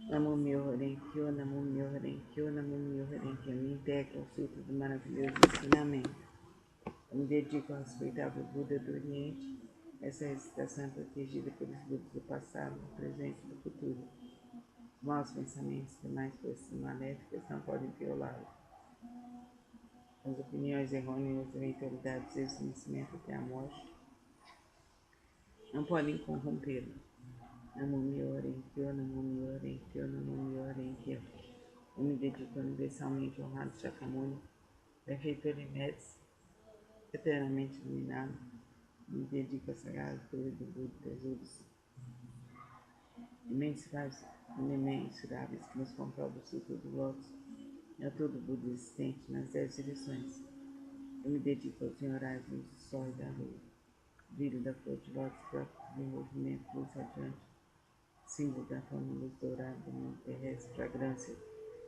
Namo Myoho Renge-kyo, Namo Myoho Renge-kyo, Namo Myoho Renge-kyo. Me integro ao centro do maravilhoso ensinamento. Eu me dedico ao respeitável Buda do Oriente. Essa recitação é protegida pelos Budas do passado, do presente e do futuro. Os maus pensamentos e demais forças maléficas não podem violá-lo. As opiniões errôneas, eventualidades desde o nascimento até a morte não podem corrompê-lo. Namo Myoho Renge-kyo, Namo Myoho Renge-kyo, Namo Myoho Renge-kyo. Eu me dedico universalmente ao honrado Shakyamuni, benfeitor e mestre, eternamente iluminado. Me dedico à sagrada cultura do Buda das Udas, imensuráveis que nos comprovam o ciclo do Lótus e a todo Buda existente nas 10 direções. Eu me dedico aos senhorais do Sol e da Lua, brilho da flor de lótus, próprio desenvolvimento luz radiante, símbolo da família dourada do mundo terrestre, fragrância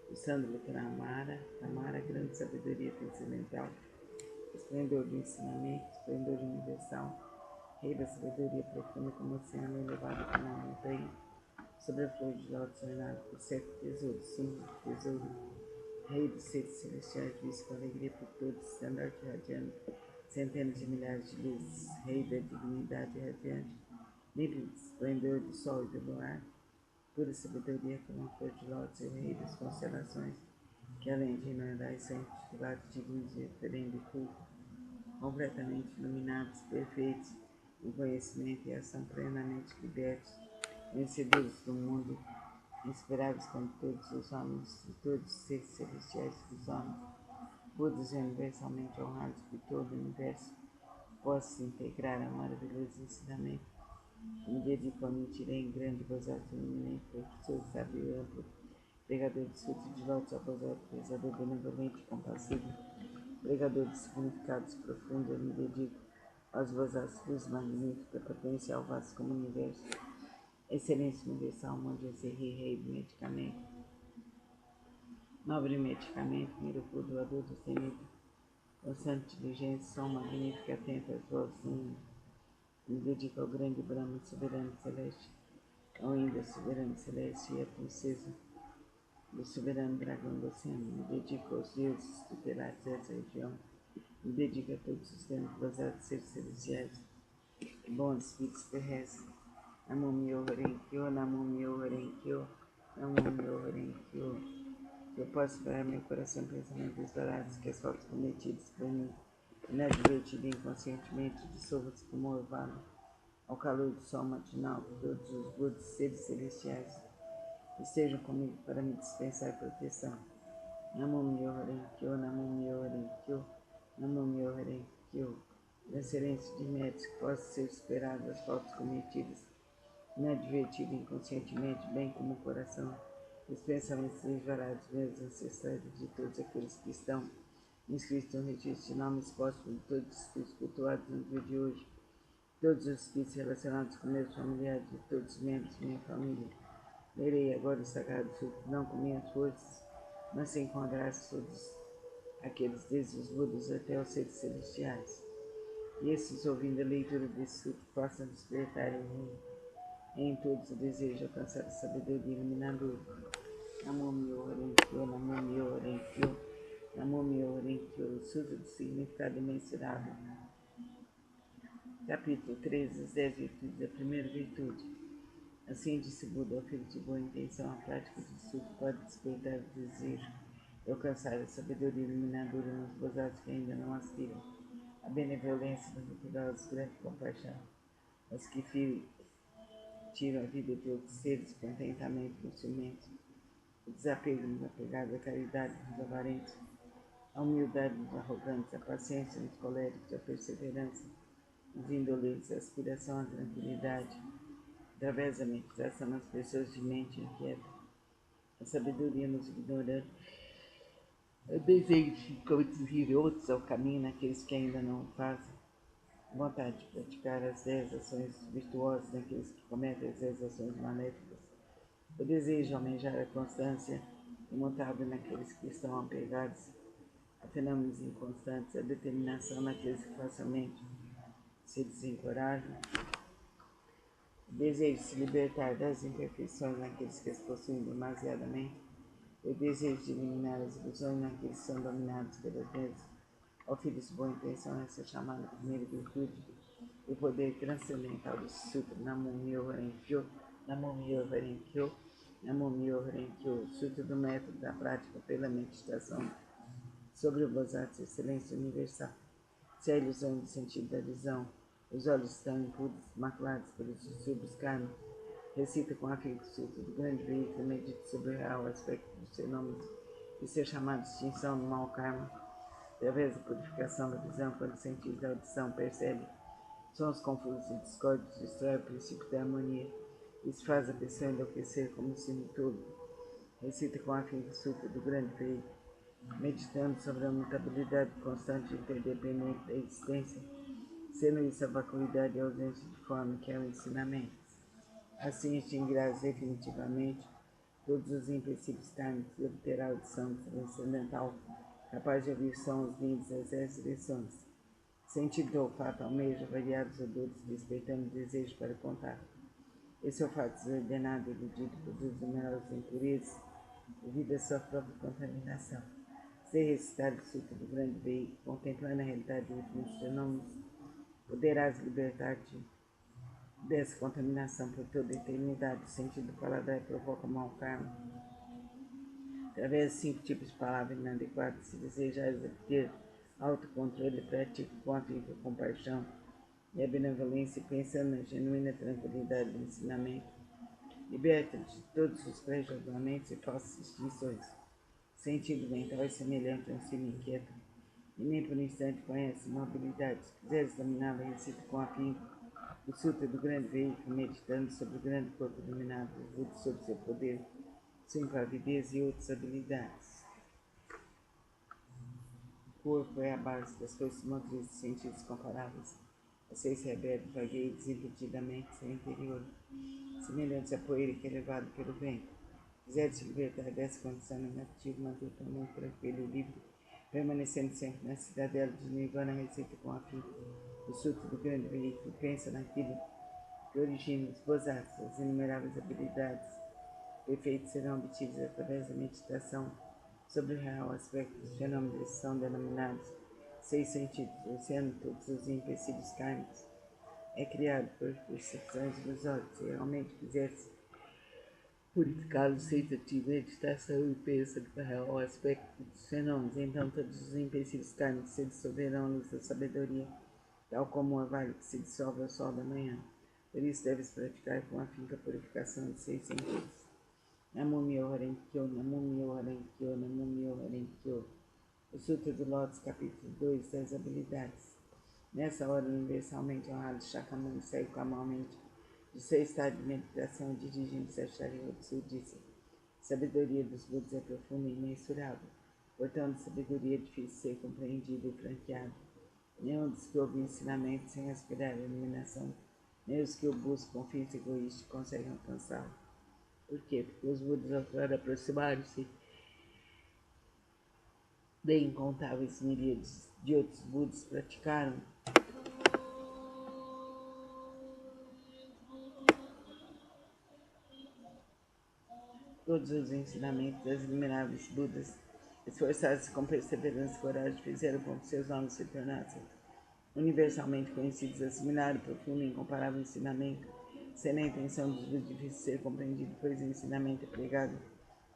do sândalo Tamara, grande sabedoria transcendental, esplendor do ensinamento, esplendor universal, rei da sabedoria profunda como oceano elevado como uma montanha, sobre a flor de lótus ornado por sete tesouros, símbolo de tesouro, rei dos seres celestiais, visto com alegria por todos, estandarte radiante, centenas de milhares de luzes, rei da dignidade radiante, nível esplendor do sol e do luar, pura sabedoria como a flor de lótus e o rei das constelações, que além de inundais são intitulados dignos de referendo e culto, completamente iluminados, perfeitos, em conhecimento e ação plenamente libertos, vencedores do mundo, inspiráveis como todos os homens e todos os seres celestiais dos homens, Budas universalmente honrados por todo o universo, possa se integrar a maravilhoso ensinamento. Me dedico a mentir em grande gozato iminente, professor sábio e amplo, pregador de frutos de lótus aposado, prezador benevolente e compassivo, pregador de significados profundos. Eu me dedico aos gozatos luz magnífica, potencial vasto como o universo, excelência universal, onde esse rei do medicamento, nobre medicamento, miraculo doador do temido, constante diligência, som magnífico, atento às vozes do mundo. Me dedico ao grande Brahma soberano celeste, ao Indra soberano celeste e à princesa do soberano dragão do oceano. Me dedico aos deuses tutelares dessa região. Me dedico a todos os grandes gozados seres celestiais, bons espíritos terrestres. Namo Myoho Renge-kyo, Namo Myoho Renge-kyo, Namo Myoho Renge-kyo. Eu posso parar meu coração pensamentos dourados que as faltas cometidas por mim, inadvertido e inconscientemente, dissolvam-se como orvalho ao calor do sol matinal, que todos os Budas, seres celestiais, estejam comigo para me dispensar proteção. Namo Myoho Renge-kyo, Namo Myoho Renge-kyo, Namo Myoho Renge-kyo. Transferência de méritos que possam ser superadas as faltas cometidas, inadvertido e inconscientemente, bem como o coração, os pensamentos desvarados dos meus ancestrais e de todos aqueles que estão inscritos no registro de nomes póstumos de todos os espíritos cultuados no dia de hoje, todos os espíritos relacionados com meus familiares e todos os membros de minha família. Lerei agora o sagrado fruto, não com minhas forças, mas sim com a graça de todos aqueles desde os Budas até os seres celestiais. E esses, ouvindo a leitura desse fruto, possam despertar em todos o desejo de alcançar a sabedoria iluminadora. Namo Myoho Renge-kyo, Namo Myoho Renge-kyo, Namo Myoho Renge-kyo, Sutra do Significado Imensurável. Capítulo 13, as 10 virtudes da primeira virtude. Assim disse Buda, ao filho de boa intenção, a prática de estudo pode despertar o desejo de alcançar a sabedoria iluminadora nos gozados que ainda não aspiram, a benevolência dos cuidados, grande compaixão, os que tiram a vida de outros seres, contentamento no ciumento, o desapego nos apegados, a caridade dos avarentos, a humildade dos arrogantes, a paciência nos coléricos, a perseverança nos indolentes, a aspiração à tranquilidade, através da meditação nas pessoas de mente inquieta, a sabedoria nos ignorantes, o desejo de conduzir outros ao caminho naqueles que ainda não o fazem, a vontade de praticar as 10 ações virtuosas naqueles que cometem as 10 ações maléficas, o desejo de almejar a constância imutável naqueles que estão apegados a fenômenos inconstantes, a determinação naqueles que facilmente se desencorajam, o desejo de se libertar das imperfeições naqueles que as possuem demasiadamente, o desejo de eliminar as ilusões naqueles que são dominados pelas mesmas. Ao filho de boa intenção, essa chamada primeira virtude, o poder transcendental do Sutra Namo Myoho Renge-kyo, Namo Myoho Renge-kyo, Namo Myoho Renge-kyo, Sutra do método da prática pela meditação sobre o Bodhisattva excelência universal. Se a ilusão do sentido da visão, os olhos estão impuros, maculados pelos distúrbios kármicos, recita com afinco o Sutra do grande veículo, medita sobre o real aspecto dos fenômenos e ser chamado de extinção do mau karma, através da purificação da visão, quando o sentido da audição percebe sons confusos e discórdios, destrói o princípio da harmonia. Isso faz a pessoa enlouquecer como um sino todo. Recita com afinco o Sutra do grande veículo, meditando sobre a mutabilidade constante e interdependente da existência, sendo isso a vacuidade e a ausência de forma que é o ensinamento. Assim extinguirás definitivamente todos os empecilhos kármicos e obterá audição transcendental, capaz de ouvir sons vindos das 10 direções. Sentido do olfato almeja variados odores, despertando desejo para contato. Esse olfato desordenado e iludido produz numerosas impurezas devido à sua própria contaminação. Se recitar o sutra do grande veículo, contemplando a realidade dos últimos fenômenos, poderás libertar-te dessa contaminação por toda a eternidade. O sentido do paladar provoca mau karma. Através de 5 tipos de palavras inadequadas, se desejares obter autocontrole, pratique com afinco a compaixão e a benevolência, pensando na genuína tranquilidade do ensinamento. Liberta-te de todos os questionamentos e falsas distinções. O sentido mental é semelhante a um sino inquieto e nem por um instante conhece mobilidade. Se quiseres dominá-la, recita com afinco o sutra do grande veículo, meditando sobre o grande corpo iluminado, sobre seu poder, sua impavidez e outras habilidades. O corpo é a base das forças motrizes e sentidos comparáveis. Você se rebelde, vagueia desimpedidamente seu interior, semelhante à poeira que é levada pelo vento. Quiseres se libertar dessa condição negativa, manter tua mente tranquila e livre, permanecendo sempre na cidadela de Nirvana, recita com afinco o sutra do grande veículo, pensa naquilo que origina os bodhisattvas, as inumeráveis habilidades perfeitos serão obtidos através da meditação sobre o real aspecto dos fenômenos que são denominados 6 sentidos. O oceano de todos os empecilhos kármicos é criado por percepções ilusórias. Se realmente quiseres purificá-los, senta-te, meditação e pensa no real aspecto dos fenômenos. Então todos os empecilhos kármicos se dissolverão à luz da sabedoria, tal como o orvalho que se dissolve ao sol da manhã. Por isso deves praticar com afinco a purificação de 6 sentidos. Namo Myoho Renge Kyo, Namo Myoho Renge Kyo, Namo Myoho Renge Kyo. O Sutra do Lótus, capítulo 2, das habilidades. Nessa hora, universalmente honrado, Shakyamuni segue calmamente de seu estado de meditação, dirigindo-se a Shariotsu, disse: sabedoria dos Budas é profunda e imensurável. Portanto, sabedoria é difícil de ser compreendida e franqueada. Nenhum dos que ouvem ensinamento sem aspirar à iluminação, nem os que o buscam com fins egoístas conseguem alcançá-lo. Por quê? Porque os Budas, ao aproximaram-se de incontáveis miríades de outros Budas, praticaram todos os ensinamentos das inumeráveis Budas, esforçados com perseverança e coragem, fizeram com que seus nomes se tornassem universalmente conhecidos, assimilaram o profundo e incomparável ensinamento, sendo a intenção dos Budas difícil de ser compreendido, pois o ensinamento é pregado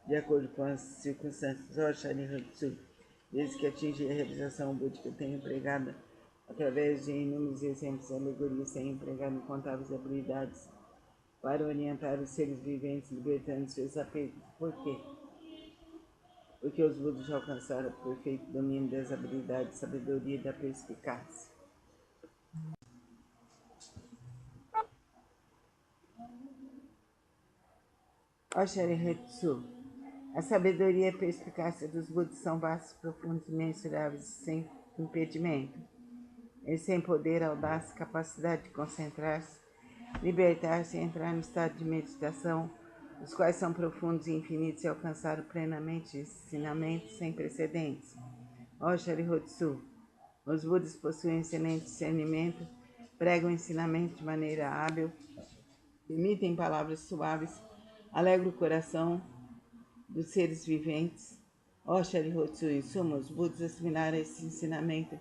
de acordo com as circunstâncias. Ó Sharihatsu, desde que atingi a realização búdica, tenho pregado através de inúmeros exemplos e alegorias, tenho empregado incontáveis habilidades para orientar os seres viventes, libertando seus apegos. Por quê? Porque os Budas já alcançaram o perfeito domínio das habilidades, sabedoria e da perspicácia. Ó Sharihatsu, a sabedoria e a perspicácia dos Budas são vastos, profundos, imensuráveis, sem impedimento. Eles têm poder, audácia, capacidade de concentrar-se, libertar-se e entrar no estado de meditação, os quais são profundos e infinitos e alcançaram plenamente ensinamentos sem precedentes. Ó Sharihatsu, os Budas possuem excelente discernimento, pregam ensinamento de maneira hábil, emitem palavras suaves, alegram o coração dos seres viventes. Ó Sharihatsu, em suma, os Budas assimilaram esse ensinamento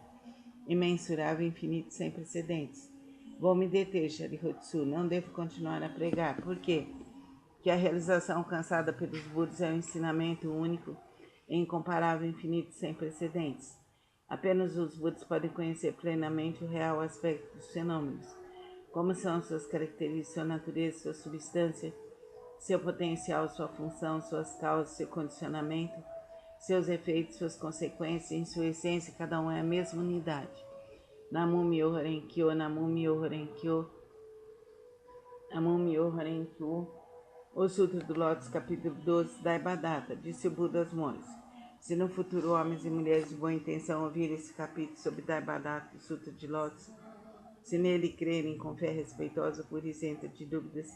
imensurável, infinito, sem precedentes. Vou me deter, Sharihatsu, não devo continuar a pregar. Por quê? Porque a realização alcançada pelos Budas é um ensinamento único, incomparável, infinito, sem precedentes. Apenas os Budas podem conhecer plenamente o real aspecto dos fenômenos, como são suas características, sua natureza, sua substância, seu potencial, sua função, suas causas, seu condicionamento, seus efeitos, suas consequências. Em sua essência, cada um é a mesma unidade. Namo Myoho Renge Kyo, Namo Myoho Renge Kyo, Namo Myoho Renge Kyo. O Sutra do Lótus, capítulo 12, da Devadatta, disse o Buda aos monges: se no futuro homens e mulheres de boa intenção ouvirem esse capítulo sobre Devadatta, o Sutra de Lótus, se nele crerem com fé respeitosa, pura e isenta de dúvidas,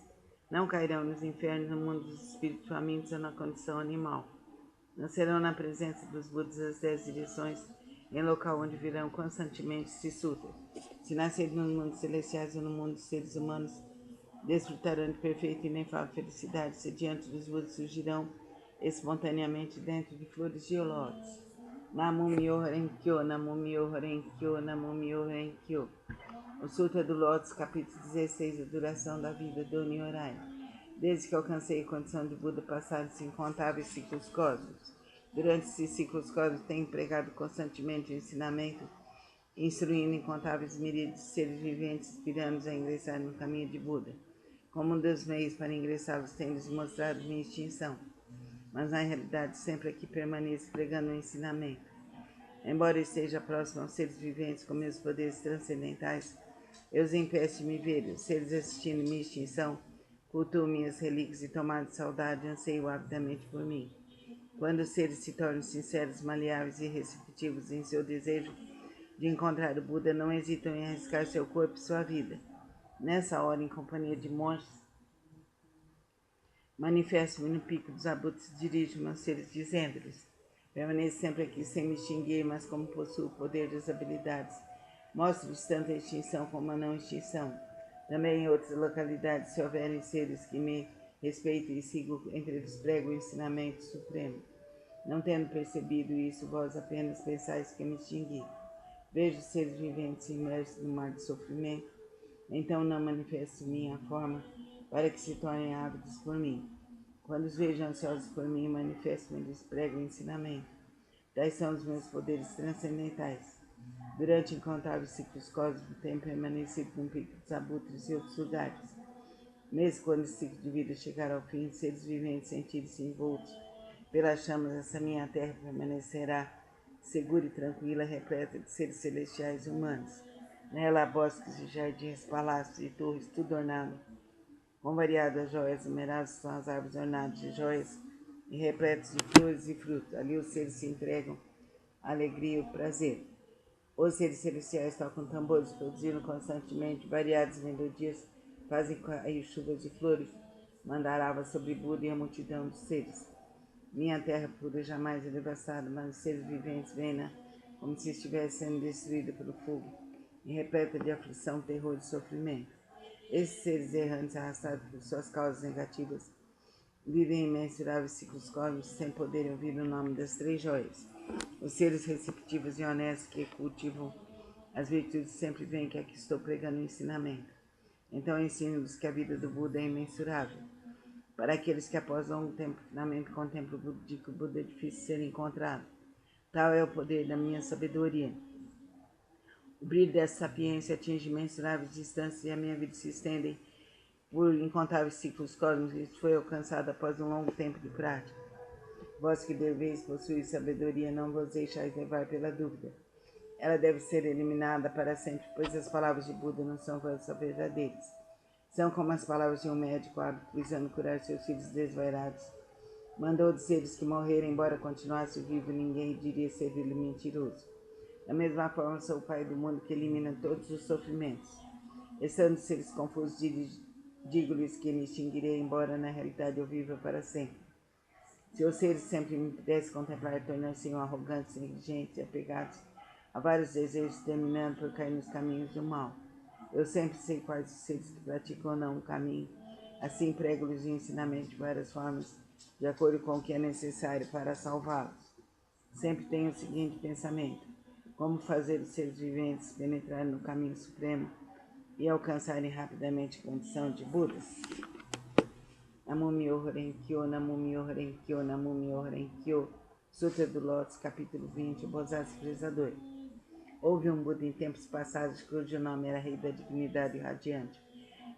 Não cairão nos infernos, no mundo dos espíritos famintos ou na condição animal. Não serão na presença dos Budas as 10 direções, em local onde virão constantemente se sutra. Se nascerem no mundo celestiais ou no mundo dos seres humanos, desfrutarão de perfeita e inefável felicidade, se diante dos Budas surgirão espontaneamente dentro de flores de lótus. Namu Myoho Renge Kyo, Namu Myoho Renge Kyo, Namu Myoho Renge Kyo. O Sutra do Lótus, capítulo 16, a duração da vida do Nyorai. Desde que alcancei a condição de Buda, passaram-se incontáveis ciclos cósmicos. Durante esses ciclos cósmicos, tenho empregado constantemente o ensinamento, instruindo incontáveis miríades de seres viventes, inspirando-os a ingressar no caminho de Buda. Como um dos meios para ingressá-los, tenho-lhes mostrado minha extinção. Mas na realidade, sempre aqui permaneço pregando o ensinamento. Embora esteja próximo aos seres viventes com meus poderes transcendentais, eu os impeço de me ver. Os seres assistindo minha extinção cultuam minhas relíquias e, tomados de saudade, anseiam avidamente por mim. Quando os seres se tornam sinceros, maleáveis e receptivos em seu desejo de encontrar o Buda, não hesitam em arriscar seu corpo e sua vida. Nessa hora, em companhia de monges, manifesto-me no pico dos abutres e dirijo-me aos seres, dizendo-lhes: permaneço sempre aqui sem me extinguir, mas como possuo o poder das habilidades, mostro-lhes tanto a extinção como a não extinção. Também em outras localidades, se houverem seres que me respeitem e sigam, entre eles prego o ensinamento supremo. Não tendo percebido isso, vós apenas pensais que me extingui. Vejo seres viventes imersos no mar de sofrimento, então não manifesto minha forma para que se tornem ávidos por mim. Quando os vejo ansiosos por mim, manifesto-me e lhes prego o ensinamento. Tais são os meus poderes transcendentais. Durante incontáveis ciclos cósmicos, tenho permanecido no pico dos abutres e outros lugares. Mesmo quando esse ciclo de vida chegar ao fim, seres viventes sentirem-se envoltos pelas chamas, essa minha terra permanecerá segura e tranquila, repleta de seres celestiais e humanos. Nela há bosques e jardins, palácios e torres, tudo ornado com variadas joias numeradas, são as árvores ornadas de joias e repletas de flores e frutos. Ali os seres se entregam a alegria e o prazer. Os seres celestiais tocam tambores, produzindo constantemente variadas melodias, fazem cair chuvas de flores, mandaravas sobre Buda e a multidão dos seres. Minha terra pura jamais é devastada, mas os seres viventes veem-na como se estivesse sendo destruída pelo fogo, e repleta de aflição, terror e sofrimento. Esses seres errantes, arrastados por suas causas negativas, vivem em imensuráveis ciclos cósmicos sem poderem ouvir o nome das 3 joias. Os seres receptivos e honestos que cultivam as virtudes sempre veem que aqui estou pregando o ensinamento. Então ensino-lhes que a vida do Buda é imensurável. Para aqueles que após longo tempo finalmente contemplam o Buda, de que o Buda é difícil de ser encontrado. Tal é o poder da minha sabedoria. O brilho dessa sapiência atinge imensuráveis distâncias e a minha vida se estende por incontáveis ciclos cósmicos. Isso foi alcançado após um longo tempo de prática. Vós que deveis possuir sabedoria, não vos deixais levar pela dúvida. Ela deve ser eliminada para sempre, pois as palavras de Buda não são verdadeiras. São como as palavras de um médico hábil visando curar seus filhos desvairados. Mandou dizer-lhes que morreram, embora continuasse vivo, ninguém diria ser-lhe mentiroso. Da mesma forma, sou o Pai do mundo que elimina todos os sofrimentos. Estando seres confusos, digo-lhes que me extinguirei, embora na realidade eu viva para sempre. Se os seres sempre me pudessem contemplar, tornariam arrogantes, negligentes e apegados a vários desejos, terminando por cair nos caminhos do mal. Eu sempre sei quais os seres que praticam ou não o caminho. Assim prego-lhes o ensinamento de várias formas, de acordo com o que é necessário para salvá-los. Sempre tenho o seguinte pensamento: como fazer os seres viventes penetrarem no caminho supremo e alcançarem rapidamente a condição de Budas? Namu Myoho Renge Kyo, Namu Myoho Renge Kyo, Namu Myoho Renge Kyo. Sutra do Lótus, capítulo 20, o Bodhisattva Expressador. Houve um Buda em tempos passados cujo nome era Rei da Dignidade Radiante.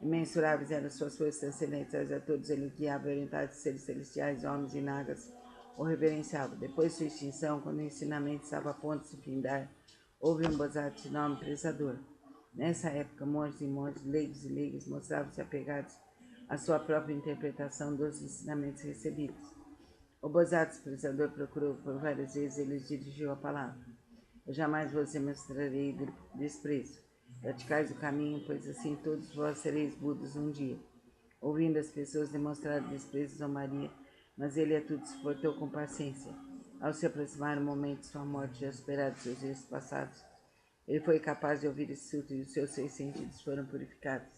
Imensuráveis eram suas forças transcendentais, a todos ele guiava, orientado de seres celestiais, homens e nagas, o reverenciava. Depois de sua extinção, quando o ensinamento estava a ponto de se findar, houve um Bodhisattva de nome Prezador. Nessa época, monges e monges, leigos e leigas, mostravam-se apegados à sua própria interpretação dos ensinamentos recebidos. O Bodhisattva Prezador procurou por várias vezes e lhes dirigiu a palavra: eu jamais vos demonstrarei desprezo. Praticais o caminho, pois assim todos vós sereis Budas um dia. Ouvindo as pessoas demonstraram desprezo e zombaria, mas ele a tudo suportou com paciência. Ao se aproximar o momento de sua morte, já superado seus erros passados, ele foi capaz de ouvir esse sutra e os seus 6 sentidos foram purificados.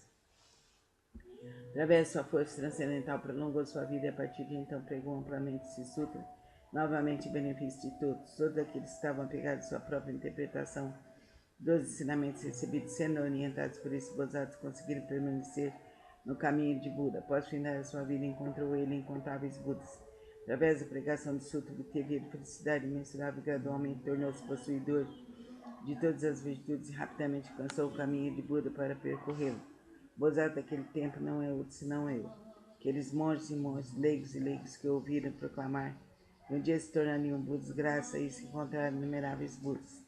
Através de sua força transcendental, prolongou sua vida e a partir de então pregou amplamente esse sutra, novamente em benefício de todos. Todos aqueles que estavam apegados à sua própria interpretação dos ensinamentos recebidos, sendo orientados por esse Bodhisattva, conseguiram permanecer no caminho de Buda. Após findar a sua vida, encontrou ele incontáveis Budas. Através da pregação do sutra, obteve ele felicidade imensurável e gradualmente tornou-se possuidor de todas as virtudes e rapidamente alcançou o caminho de Buda para percorrê-lo. O Bodhisattva daquele tempo não é outro senão eu. Aqueles monges e monges, leigos e leigos que ouviram proclamar que um dia se tornariam Budas, graças a isso encontraram inumeráveis Budas.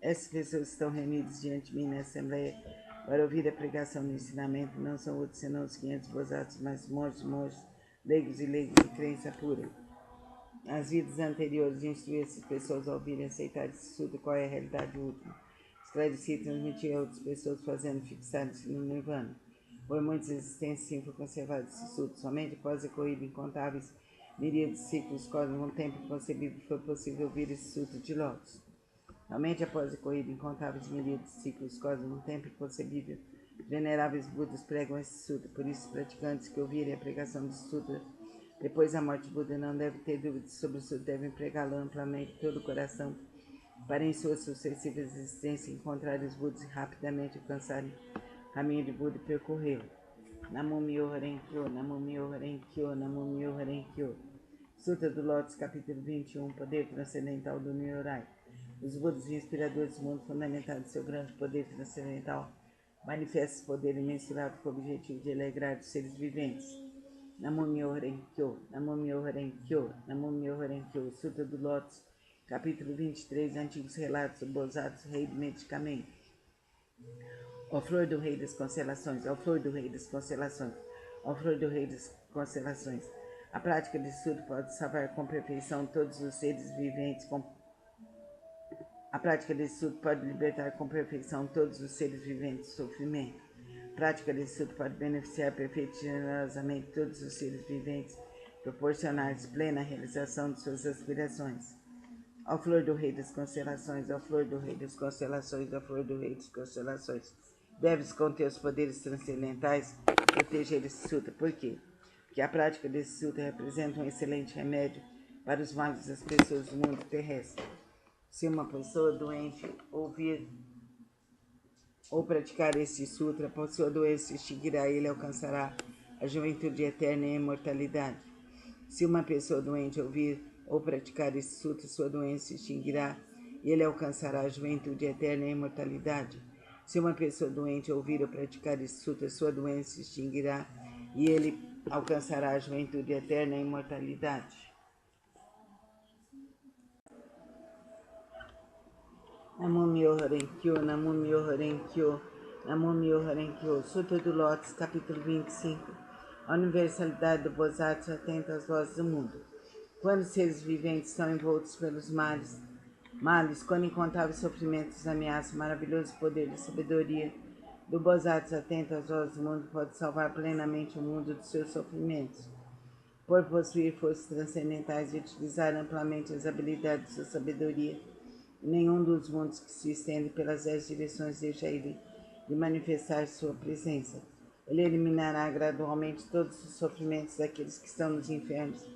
Essas pessoas que estão reunidas diante de mim na Assembleia para ouvir a pregação do ensinamento não são outros senão os 500 Bodhisattvas, mas monges, monges, leigos e leigos de crença pura. As vidas anteriores instruíram essas pessoas a ouvirem e aceitar esse sutra, qual é a realidade última. Esclareci e transmiti a outras pessoas, fazendo fixar-se no Nirvana. Por muitas existências, sim, foi conservado esse sutra. Somente após a corrida incontáveis miríades de ciclos cósmicos num tempo inconcebível foi possível ouvir esse sutra de Lótus. Somente após a corrida incontáveis miríades de ciclos cósmicos num tempo inconcebível, veneráveis Budas pregam esse sutra. Por isso, os praticantes que ouvirem a pregação desse sutra depois da morte de Buda não devem ter dúvidas sobre o sutra, devem pregá-lo amplamente todo o coração, para em suas sucessivas existências encontrarem os Budas e rapidamente alcançarem o caminho de Buda e percorrê-lo. Namo Myoho Renge Kyo, Namo Myoho Renge Kyo, Namo Myoho Renge Kyo. Sutra do Lótus, capítulo 21, Poder Transcendental do Nyorai. Os Budas inspiradores do mundo, fundamentados em seu grande poder transcendental, manifestam esse poder imensurável com o objetivo de alegrar os seres viventes. Namo Myoho Renge Kyo, Namo Myoho Renge Kyo, Namo Myoho Renge Kyo. Sutra do Lótus, capítulo 23, Antigos Relatos do Bodhisattva, Rei do Medicamento. Ó flor do Rei das Constelações, ó flor do Rei das Constelações, ó flor do Rei das Constelações. A prática desse sutra pode salvar com perfeição todos os seres viventes. A prática desse sutra pode libertar com perfeição todos os seres viventes do sofrimento. A prática desse sutra pode beneficiar perfeita e generosamente todos os seres viventes, proporcionar-lhes plena realização de suas aspirações. Ó flor do Rei das Constelações, ó flor do Rei das Constelações, ó flor do Rei das Constelações. Deves, com teus poderes transcendentais, proteger esse sutra. Por quê? Porque a prática desse sutra representa um excelente remédio para os males das pessoas do mundo terrestre. Se uma pessoa doente ouvir ou praticar este sutra, sua doença se extinguirá e ele alcançará a juventude eterna e a imortalidade. Se uma pessoa doente ouvir ou praticar este sutra, sua doença se extinguirá e ele alcançará a juventude eterna e a imortalidade. Se uma pessoa doente ouvir ou praticar este sutra, sua doença se extinguirá e ele alcançará a juventude eterna e a imortalidade. Namo Myoho Renge Kyo, Namo Myoho Renge Kyo, Namo Myoho Renge Kyo. Sutra do Lótus, capítulo 25. A universalidade do Bodhisattva atenta às vozes do mundo. Quando os seres viventes estão envoltos pelos males, quando incontáveis sofrimentos ameaçam o maravilhoso poder da sabedoria do Bodhisattva atento às vozes do mundo, pode salvar plenamente o mundo dos seus sofrimentos. Por possuir forças transcendentais e utilizar amplamente as habilidades de sua sabedoria, nenhum dos mundos que se estendem pelas 10 direções deixa ele de manifestar sua presença. Ele eliminará gradualmente todos os sofrimentos daqueles que estão nos infernos,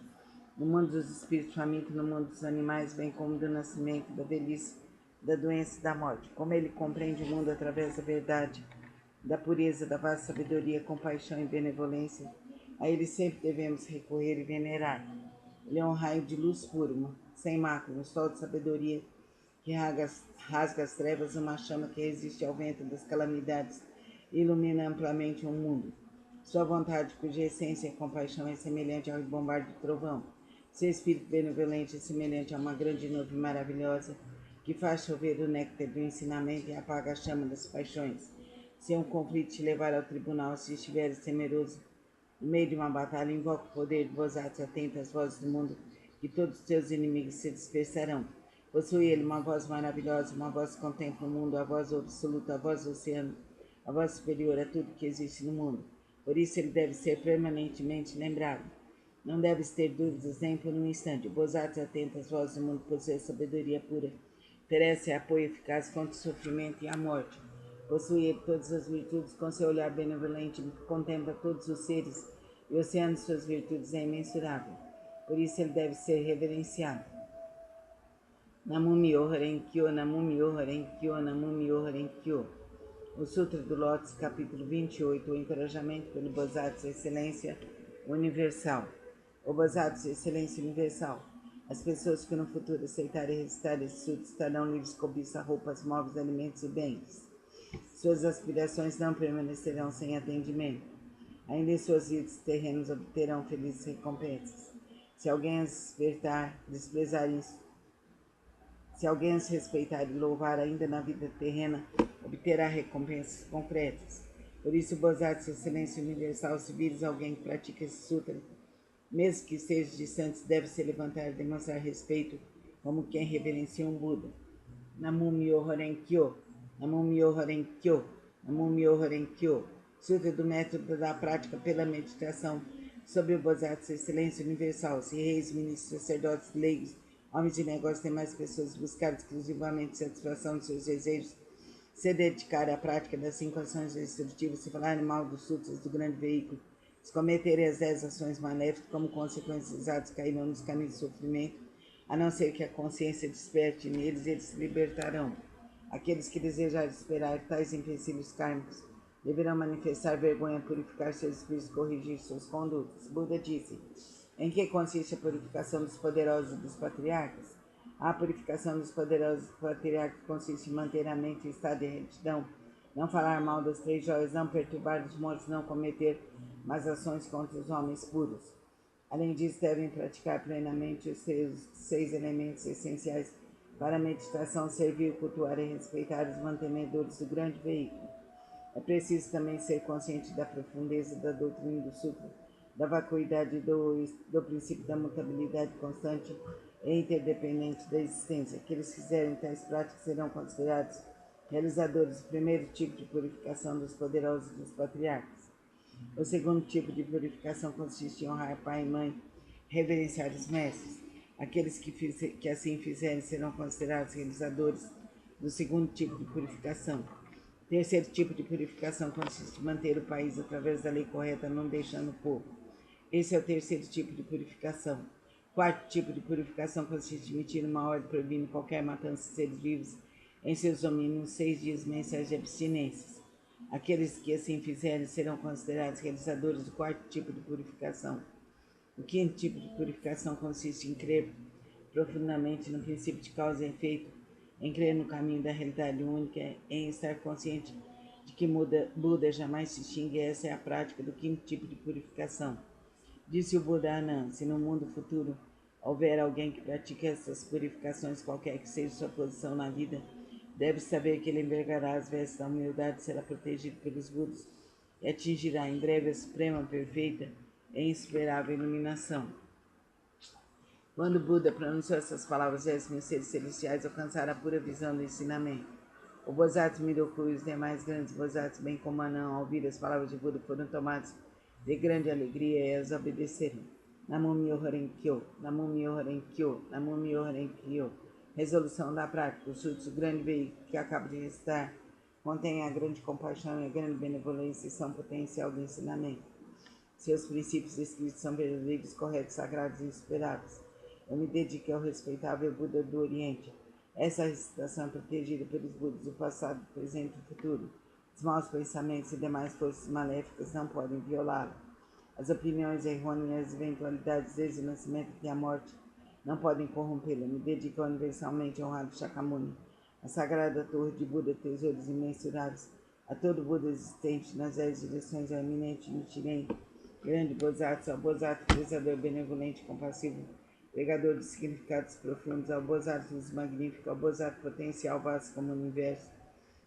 no mundo dos espíritos famintos, no mundo dos animais, bem como do nascimento, da velhice, da doença e da morte. Como ele compreende o mundo através da verdade, da pureza, da vasta sabedoria, compaixão e benevolência, a ele sempre devemos recorrer e venerar. Ele é um raio de luz pura, sem mácula, um sol de sabedoria, que rasga as trevas, uma chama que resiste ao vento das calamidades e ilumina amplamente o mundo. Sua vontade, cuja essência e compaixão é semelhante ao rebombar do trovão. Seu espírito benevolente é semelhante a uma grande nuvem maravilhosa que faz chover o néctar do ensinamento e apaga a chama das paixões. Se um conflito te levar ao tribunal, se estiveres temeroso no meio de uma batalha, invoca o poder do Bodhisattva, atenta às vozes do mundo, que todos os teus inimigos se dispersarão. Possui ele uma voz maravilhosa, uma voz que contempla o mundo, a voz absoluta, a voz do oceano, a voz superior a tudo que existe no mundo. Por isso ele deve ser permanentemente lembrado. Não deves ter dúvidas nem por um instante. O Bodhisattva atenta às vozes do mundo, possui sabedoria pura, oferece apoio eficaz contra o sofrimento e a morte. Possui ele todas as virtudes, com seu olhar benevolente contempla todos os seres, e o oceano de suas virtudes é imensurável. Por isso ele deve ser reverenciado. Namu-myoho Renge-kyo, Namu-myoho Renge-kyo, Namu-myoho Renge-kyo. O Sutra do Lótus, capítulo 28, o encorajamento pelo Bodhisattva Excelência Universal. O Bodhisattva Excelência Universal. As pessoas que no futuro aceitarem recitar esse sutra estarão livres de cobiça, roupas, móveis, alimentos e bens. Suas aspirações não permanecerão sem atendimento. Ainda em suas vidas terrenos obterão felizes recompensas. Se alguém as respeitar e louvar ainda na vida terrena, obterá recompensas concretas. Por isso, o Bodhisattva Excelência Universal, se vires alguém que pratica esse sutra, mesmo que esteja distante, deve se levantar e demonstrar respeito como quem reverencia um Buda. Namu-myoho Renge-kyo, Namu-myoho Renge-kyo, Namu-myoho Renge-kyo. Sutra do método da prática pela meditação sobre o Bodhisattva Excelência Universal. Se reis, ministros, sacerdotes, leigos, homens de negócios e demais pessoas buscarem exclusivamente satisfação de seus desejos, se dedicarem à prática das 5 ações destrutivas, se falarem mal dos sutras do grande veículo, se cometerem as 10 ações maléficas, como consequência dos atos cairão nos caminhos de sofrimento, a não ser que a consciência desperte neles, eles se libertarão. Aqueles que desejarem superar tais empecilhos kármicos deverão manifestar vergonha, purificar seus espíritos, corrigir suas condutas. Buda disse: em que consiste a purificação dos poderosos e dos patriarcas? A purificação dos poderosos e patriarcas consiste em manter a mente em estado de retidão, não falar mal das 3 joias, não perturbar os mortos, não cometer más ações contra os homens puros. Além disso, devem praticar plenamente os seus 6 elementos essenciais para a meditação, servir, cultuar e respeitar os mantenedores do grande veículo. É preciso também ser consciente da profundeza da doutrina do Sutra, da vacuidade do princípio da mutabilidade constante e interdependente da existência. Aqueles que fizerem tais práticas serão considerados realizadores do primeiro tipo de purificação dos poderosos e dos patriarcas. O segundo tipo de purificação consiste em honrar pai e mãe, reverenciar os mestres. Aqueles que assim fizerem serão considerados realizadores do segundo tipo de purificação. O terceiro tipo de purificação consiste em manter o país através da lei correta, não deixando o povo. Esse é o terceiro tipo de purificação. O quarto tipo de purificação consiste em emitir uma ordem proibindo qualquer matança de seres vivos em seus domínios 6 dias mensais de abstinências. Aqueles que assim fizerem serão considerados realizadores do quarto tipo de purificação. O quinto tipo de purificação consiste em crer profundamente no princípio de causa e efeito, em crer no caminho da realidade única, em estar consciente de que Buda jamais se extingue. Essa é a prática do quinto tipo de purificação. Disse o Buda Anand: se no mundo futuro houver alguém que pratique essas purificações, qualquer que seja sua posição na vida, deve saber que ele envergará as vestes da humildade, será protegido pelos Budas e atingirá em breve a suprema, perfeita e insuperável iluminação. Quando Buda pronunciou essas palavras, 10.000 seres celestiais alcançaram a pura visão do ensinamento. O Bodhisattva Miroku e os demais grandes Bodhisattvas, bem como Anand, ao ouvir as palavras de Buda, foram tomados de grande alegria e as obedeceram. Namu-myoho Renge-kyo, Namu-myoho Renge-kyo, Namu-myoho Renge-kyo. Resolução da prática. O Sutra, o grande veículo que acabo de recitar, contém a grande compaixão e a grande benevolência e são potencial do ensinamento. Seus princípios escritos são verdadeiros, corretos, sagrados e insuperáveis. Eu me dedico ao respeitável Buda do Oriente. Essa recitação é protegida pelos Budas do passado, do presente e do futuro. Os maus pensamentos e demais forças maléficas não podem violá-la. As opiniões errôneas e as eventualidades desde o nascimento até a morte não podem corrompê-la. Me dedico universalmente ao honrado Shakyamuni, a sagrada torre de Buda, tesouros imensuráveis, a todo Buda existente nas 10 direções, ao eminente Nichiren, grande Bodhisattva, ao Bodhisattva prezador, benevolente e compassivo, pregador de significados profundos, ao Bodhisattva magnífico, ao Bodhisattva potencial vasto como o universo,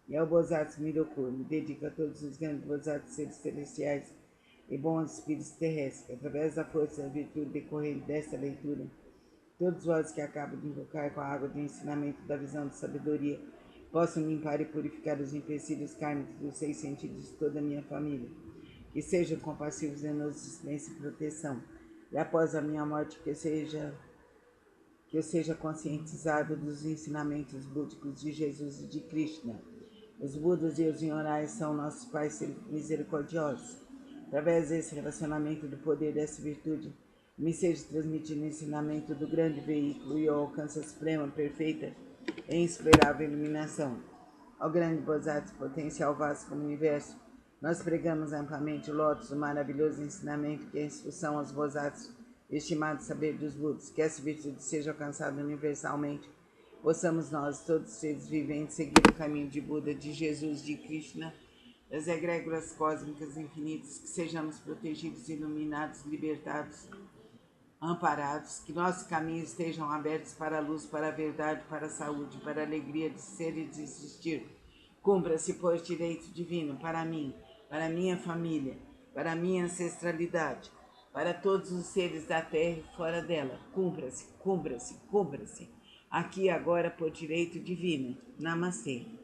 e ao Bodhisattva Miroku. Me dedico a todos os grandes Bodhisattvas, seres celestiais e bons espíritos terrestres, através da força e da virtude decorrente desta leitura. Todos vós que acabam de invocar com a água do ensinamento da visão de sabedoria, possam limpar e purificar os empecilhos kármicos dos 6 sentidos de toda a minha família. que sejam compassivos em nossa assistência e proteção. E após a minha morte, que eu seja conscientizado dos ensinamentos búdicos de Jesus e de Krishna. Os Budas e os Nyorais são nossos pais misericordiosos. Através desse relacionamento do poder dessa virtude, me seja transmitido o ensinamento do grande veículo e eu alcance a suprema, perfeita e insuperável iluminação. Ao grande Bodhisattva, potencial vasto como universo, nós pregamos amplamente o lótus, o maravilhoso ensinamento que é a instrução aos Bodhisattvas, estimado saber dos Budas, que essa virtude seja alcançada universalmente. Possamos nós, todos os seres viventes, seguir o caminho de Buda, de Jesus, de Krishna, das egrégoras cósmicas infinitas, que sejamos protegidos, iluminados, libertados, amparados, que nossos caminhos estejam abertos para a luz, para a verdade, para a saúde, para a alegria de ser e de existir. Cumpra-se, pois, direito divino para mim, para a minha família, para a minha ancestralidade, para todos os seres da terra e fora dela. Cumpra-se, cumpra-se, cumpra-se. Aqui e agora, por direito divino. Namastê.